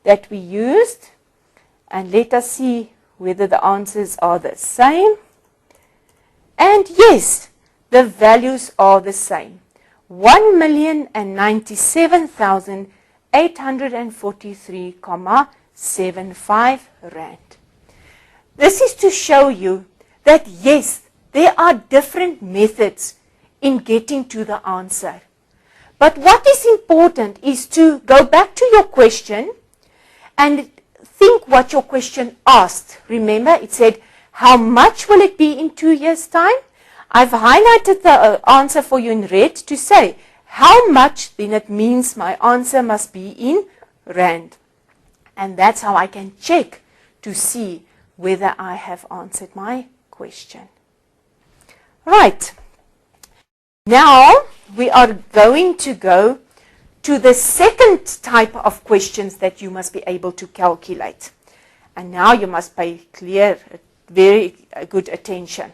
that we used, and let us see whether the answers are the same. And yes, the values are the same. 1,097,843,75 rand. This is to show you that yes, there are different methods in getting to the answer. But what is important is to go back to your question and think what your question asked. Remember, it said, how much will it be in 2 years' time? I've highlighted the answer for you in red to say, how much, then it means my answer must be in rand. And that's how I can check to see whether I have answered my question. Right. Now, we are going to go to the second type of questions that you must be able to calculate. And now you must pay very good attention.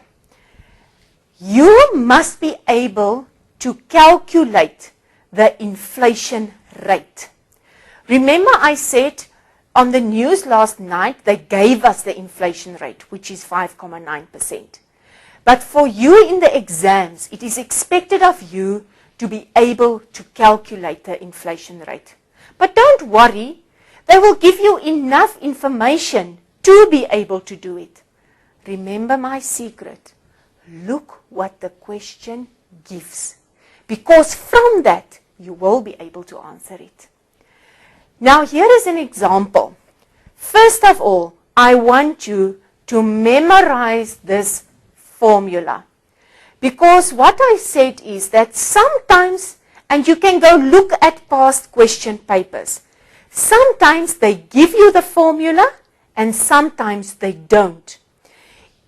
You must be able to calculate the inflation rate. Remember I said on the news last night, they gave us the inflation rate, which is 5.9%. But for you in the exams, it is expected of you to be able to calculate the inflation rate. But don't worry, they will give you enough information to be able to do it. Remember my secret. Look what the question gives, because from that you will be able to answer it. Now here is an example. First of all, I want you to memorize this formula, because what I said is that sometimes, and you can go look at past question papers, sometimes they give you the formula and sometimes they don't.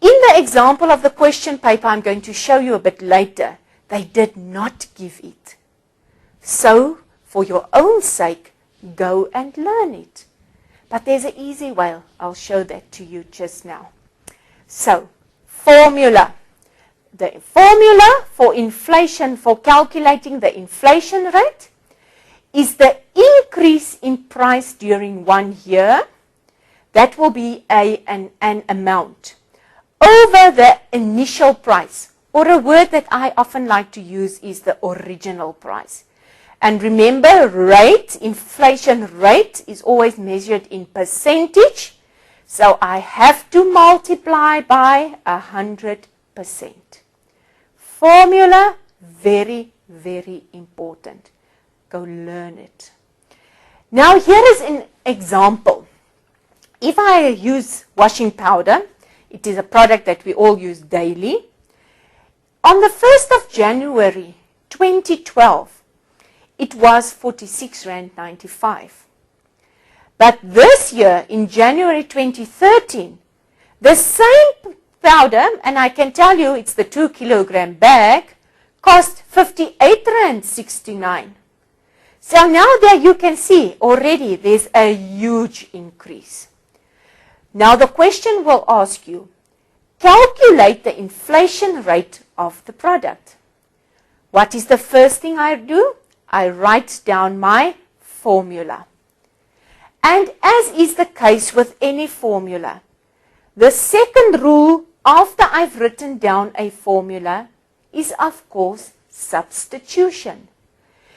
In the example of the question paper I'm going to show you a bit later, they did not give it. So, for your own sake, go and learn it. But there's an easy way. I'll show that to you just now. So, formula. The formula for inflation, for calculating the inflation rate, is the increase in price during 1 year. That will be an amount over the initial price, or a word that I often like to use is the original price. And remember, rate, inflation rate, is always measured in percentage. So I have to multiply by 100%. Formula, very, very important. Go learn it. Now here is an example. If I use washing powder, it is a product that we all use daily. On the 1st of January 2012, it was 46.95 rand. But this year, in January 2013, the same powder, and I can tell you it's the 2 kilogram bag, cost 58.69 rand. So now there you can see already there's a huge increase. Now the question will ask you, calculate the inflation rate of the product. What is the first thing I do? I write down my formula. And as is the case with any formula, the second rule after I've written down a formula is, of course, substitution.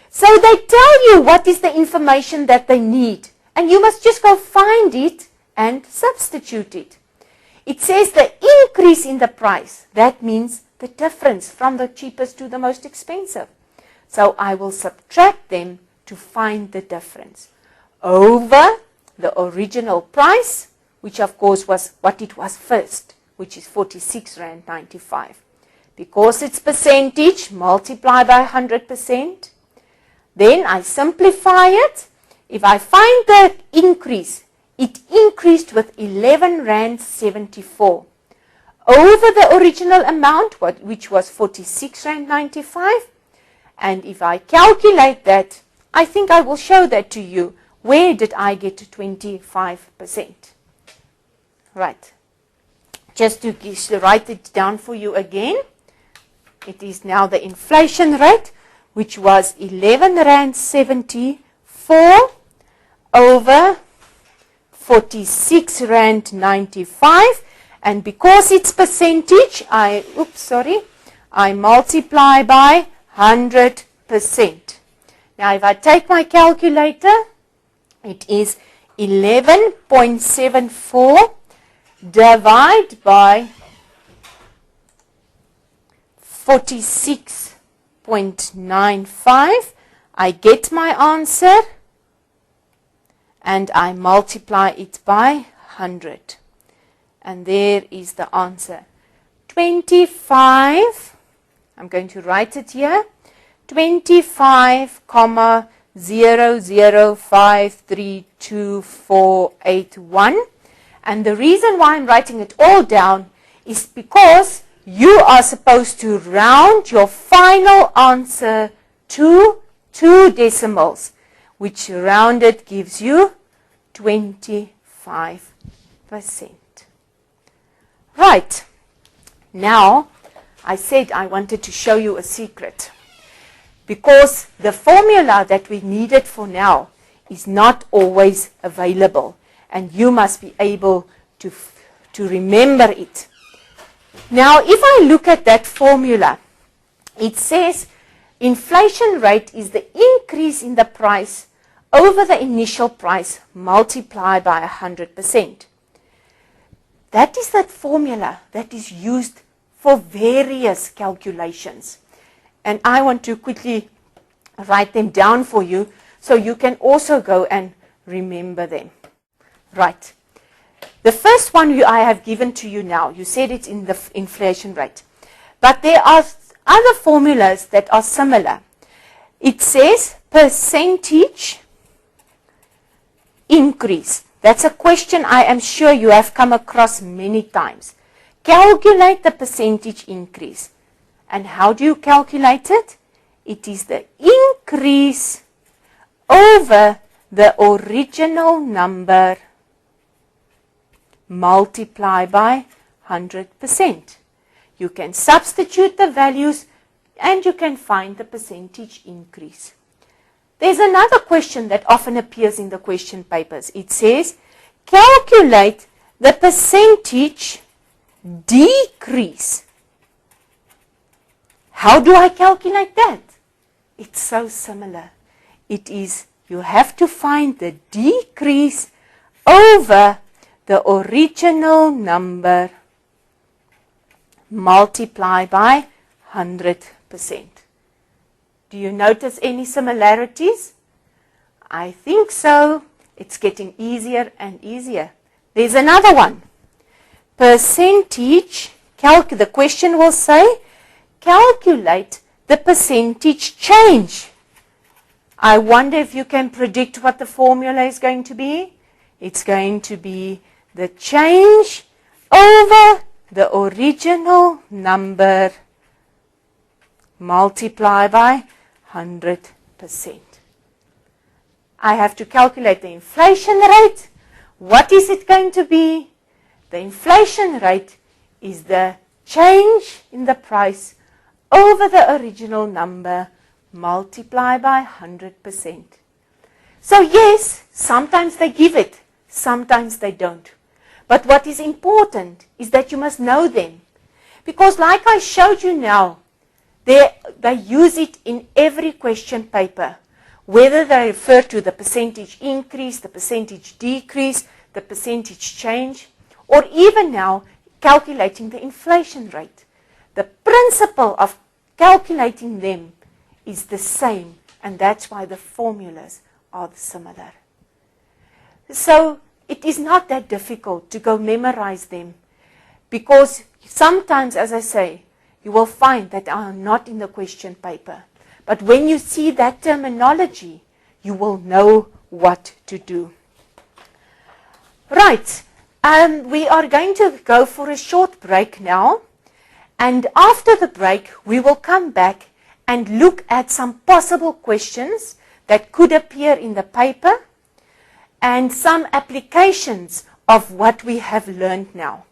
So they tell you what is the information that they need, and you must just go find it and substitute it. It says the increase in the price. That means the difference from the cheapest to the most expensive. So I will subtract them to find the difference over the original price, which of course was what it was first, which is 46.95 rand. Because it's percentage, multiply by 100%. Then I simplify it. If I find the increase, it increased with 11.74 rand over the original amount, which was 46.95 rand. And if I calculate that, I think I will show that to you. Where did I get to 25%? Right. Just to write it down for you again. It is now the inflation rate, which was 11.74 rand over 46 rand 95, and because it's percentage, I multiply by 100%. Now if I take my calculator, it is 11.74 divided by 46.95. I get my answer and I multiply it by 100. And there is the answer. 25, I'm going to write it here, 25,00532481. And the reason why I'm writing it all down is because you are supposed to round your final answer to 2 decimals, which rounded gives you 25%. Right. Now, I said I wanted to show you a secret, because the formula that we needed for now is not always available, and you must be able to remember it. Now, if I look at that formula, it says inflation rate is the increase in the price over the initial price multiplied by 100%. That is that formula that is used for various calculations. And I want to quickly write them down for you so you can also go and remember them. Right. The first one I have given to you now, you said it's in the inflation rate. But there are other formulas that are similar. It says percentage increase. That's a question I am sure you have come across many times. Calculate the percentage increase. And how do you calculate it? It is the increase over the original number multiplied by 100%. You can substitute the values and you can find the percentage increase. There's another question that often appears in the question papers. It says, calculate the percentage decrease. How do I calculate that? It's so similar. It is, you have to find the decrease over the original number multiplied by 100%. Do you notice any similarities? I think so. It's getting easier and easier. There's another one. Percentage, the question will say, calculate the percentage change. I wonder if you can predict what the formula is going to be. It's going to be the change over the original number multiplied by 100%. I have to calculate the inflation rate. What is it going to be? The inflation rate is the change in the price over the original number multiplied by 100%. So yes, sometimes they give it, sometimes they don't. But what is important is that you must know them. Because like I showed you now, they use it in every question paper. Whether they refer to the percentage increase, the percentage decrease, the percentage change, or even now calculating the inflation rate. The principle of calculating them is the same, and that's why the formulas are similar. So it is not that difficult to go memorize them, because sometimes, as I say, you will find that are not in the question paper. But when you see that terminology, you will know what to do. Right, we are going to go for a short break now. And after the break, we will come back and look at some possible questions that could appear in the paper and some applications of what we have learned now.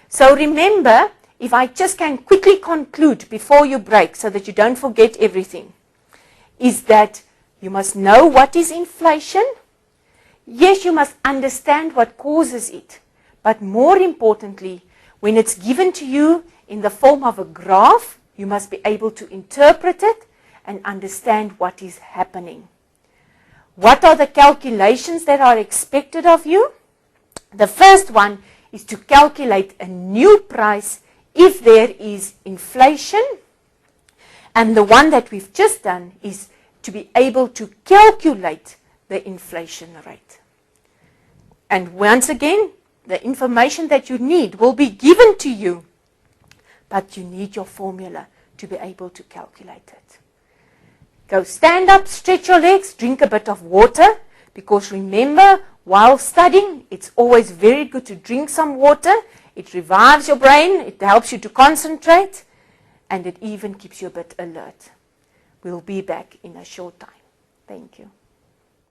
So remember, if I just can quickly conclude before you break so that you don't forget everything, is that you must know what is inflation. Yes, you must understand what causes it, but more importantly, when it's given to you in the form of a graph, you must be able to interpret it and understand what is happening. What are the calculations that are expected of you? The first one is to calculate a new price if there is inflation. And the one that we've just done is to be able to calculate the inflation rate. And once again, the information that you need will be given to you, but you need your formula to be able to calculate it. Go stand up, stretch your legs, drink a bit of water, because remember, while studying, it's always very good to drink some water. It revives your brain, it helps you to concentrate, and it even keeps you a bit alert. We'll be back in a short time. Thank you.